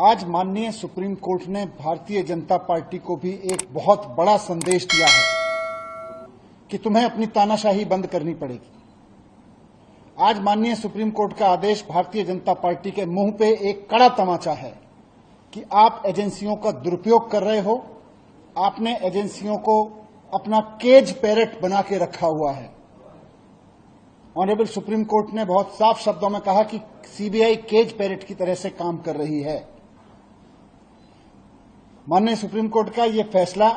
आज माननीय supreme court ने भारतीय जनता पार्टी को भी एक बहुत बड़ा संदेश दिया है कि तुम्हें अपनी तानाशाही बंद करनी पड़ेगी। आज माननीय सुप्रीम कोर्ट का आदेश भारतीय जनता पार्टी के मुंह पे एक कड़ा तमाचा है कि आप एजेंसियों का दुरुपयोग कर रहे हो। आपने एजेंसियों को अपना केज पैरट बना के रखा हुआ है। ऑनरेबल सुप्रीम कोर्ट ने बहुत साफ शब्दों में कहा कि सीबीआई केज पैरट की तरह से काम कर रही है। माननीय सुप्रीम कोर्ट का यह फैसला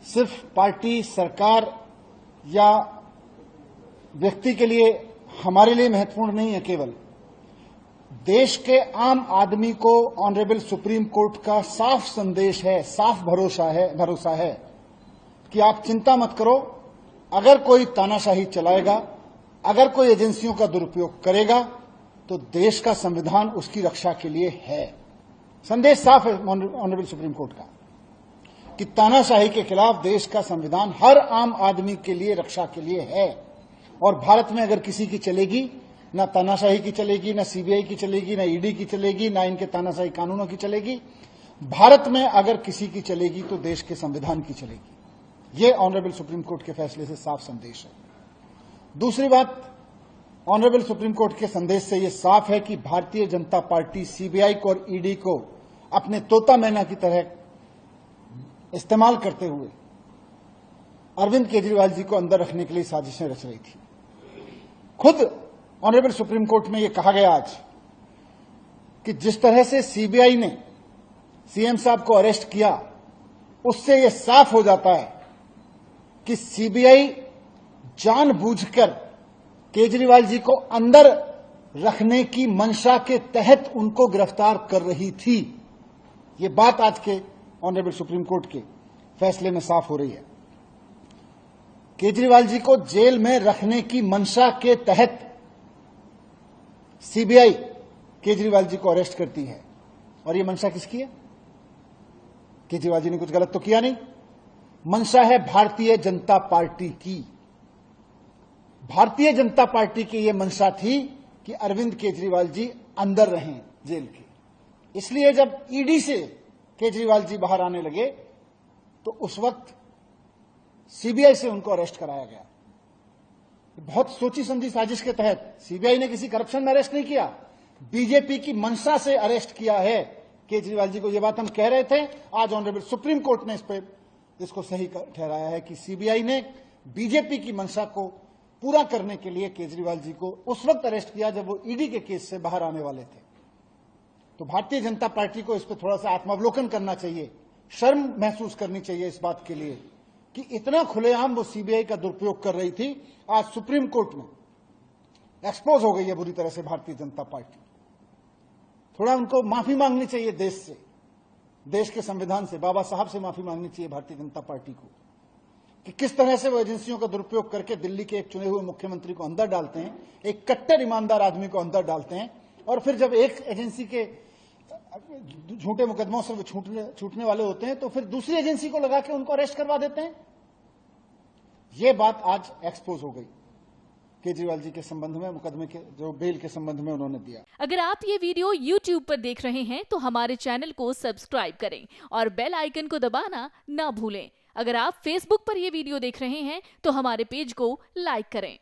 सिर्फ पार्टी, सरकार या व्यक्ति के लिए, हमारे लिए महत्वपूर्ण नहीं है। केवल देश के आम आदमी को ऑनरेबल सुप्रीम कोर्ट का साफ संदेश है, साफ भरोसा है कि आप चिंता मत करो। अगर कोई तानाशाही चलाएगा, अगर कोई एजेंसियों का दुरुपयोग करेगा, तो देश का संविधान उसकी रक्षा के लिए है। संदेश साफ है ऑनरेबल सुप्रीम कोर्ट का कि तानाशाही के खिलाफ देश का संविधान हर आम आदमी के लिए रक्षा के लिए है। और भारत में अगर किसी की चलेगी, ना तानाशाही की चलेगी, ना सीबीआई की चलेगी, ना ईडी की चलेगी, ना इनके तानाशाही कानूनों की चलेगी। भारत में अगर किसी की चलेगी तो देश के संविधान की चलेगी। ये ऑनरेबल सुप्रीम कोर्ट के फैसले से साफ संदेश है। दूसरी बात, ऑनरेबल सुप्रीम कोर्ट के संदेश से यह साफ है कि भारतीय जनता पार्टी सीबीआई को और ईडी को अपने तोता मैना की तरह इस्तेमाल करते हुए अरविंद केजरीवाल जी को अंदर रखने के लिए साजिशें रच रही थी। खुद ऑनरेबल सुप्रीम कोर्ट में यह कहा गया आज कि जिस तरह से सीबीआई ने सीएम साहब को अरेस्ट किया, उससे यह साफ हो जाता है कि सीबीआई जानबूझकर केजरीवाल जी को अंदर रखने की मंशा के तहत उनको गिरफ्तार कर रही थी। ये बात आज के ऑनरेबल सुप्रीम कोर्ट के फैसले में साफ हो रही है। केजरीवाल जी को जेल में रखने की मंशा के तहत सीबीआई केजरीवाल जी को अरेस्ट करती है। और ये मंशा किसकी है? केजरीवाल जी ने कुछ गलत तो किया नहीं। मंशा है भारतीय जनता पार्टी की। भारतीय जनता पार्टी की यह मंशा थी कि अरविंद केजरीवाल जी अंदर रहें जेल के। इसलिए जब ईडी से केजरीवाल जी बाहर आने लगे तो उस वक्त सीबीआई से उनको अरेस्ट कराया गया। बहुत सोची समझी साजिश के तहत सीबीआई ने किसी करप्शन में अरेस्ट नहीं किया, बीजेपी की मंशा से अरेस्ट किया है केजरीवाल जी को। यह बात हम कह रहे थे, आज ऑनरेबल सुप्रीम कोर्ट ने इसको सही ठहराया है कि सीबीआई ने बीजेपी की मंशा को पूरा करने के लिए केजरीवाल जी को उस वक्त अरेस्ट किया जब वो ईडी के केस से बाहर आने वाले थे। तो भारतीय जनता पार्टी को इस पर थोड़ा सा आत्मावलोकन करना चाहिए, शर्म महसूस करनी चाहिए इस बात के लिए कि इतना खुलेआम वो सीबीआई का दुरुपयोग कर रही थी। आज सुप्रीम कोर्ट में एक्सपोज हो गई है बुरी तरह से भारतीय जनता पार्टी। थोड़ा उनको माफी मांगनी चाहिए देश से, देश के संविधान से, बाबा साहब से माफी मांगनी चाहिए भारतीय जनता पार्टी को कि किस तरह से वो एजेंसियों का दुरुपयोग करके दिल्ली के एक चुने हुए मुख्यमंत्री को अंदर डालते हैं, एक कट्टर ईमानदार आदमी को अंदर डालते हैं, और फिर जब एक एजेंसी के झूठे मुकदमों से वो छूटने वाले होते हैं तो फिर दूसरी एजेंसी को लगा के उनको अरेस्ट करवा देते हैं। ये बात आज एक्सपोज हो गई केजरीवाल जी के संबंध में, मुकदमे के जो बेल के संबंध में उन्होंने दिया। अगर आप ये वीडियो YouTube पर देख रहे हैं तो हमारे चैनल को सब्सक्राइब करें और बेल आइकन को दबाना ना भूलें। अगर आप Facebook पर ये वीडियो देख रहे हैं तो हमारे पेज को लाइक करें।